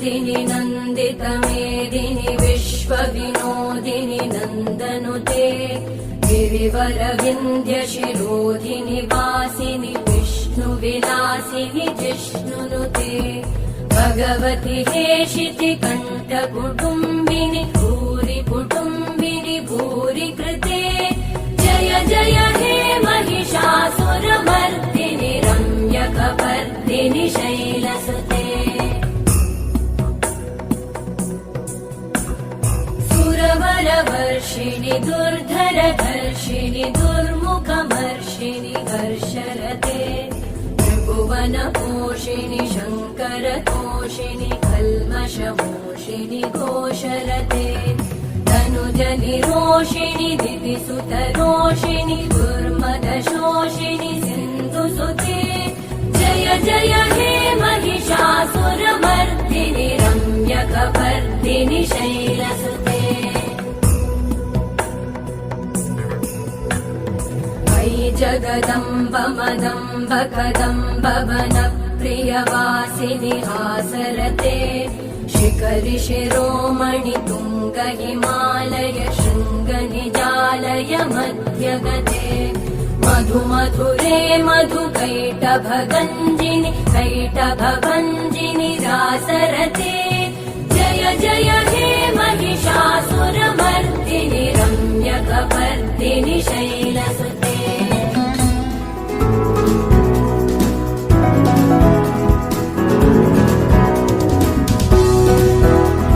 मेदिनि नन्दितमेदिनि विश्वविनोदिनि नन्दनुते गिरिवरविन्ध्यशिरोधिनि वासिनि विष्णुविलासिनि जिष्णुनुते भगवति हेशिति कण्ठकुटुम्बिनि भूरि कुटुम्बिनि भूरि कृते जय जय हे महिषासुरमर्दिनि रम्यकपर्दिनि शैलसुते सुरवरवर्षिणि दुर्धरधर्षिणि दुर्मुखमर्षिणि हर्षरते त्रिभुवनपोषिणि शङ्करतोषिणि कल्मषमोषिणि घोषरते तनुजनिरोषिणि दिविसुतरोषिणि दुर्मदशोषिणि सिन्धुसुते जय जय हे महिषासुरमर्दिनि रम्यकपर्दिनि शैलसुते मयि जगदम्ब मदम्ब कदम्ब वनप्रियवासिनि हासरते शिखरि शिरोमणि तुङ्ग हिमालय शृङ्ग निजालय मध्यगते मधु मधुरे मधु कैटभगञ्जिनि कैटभभञ्जिनि रासरते जय जय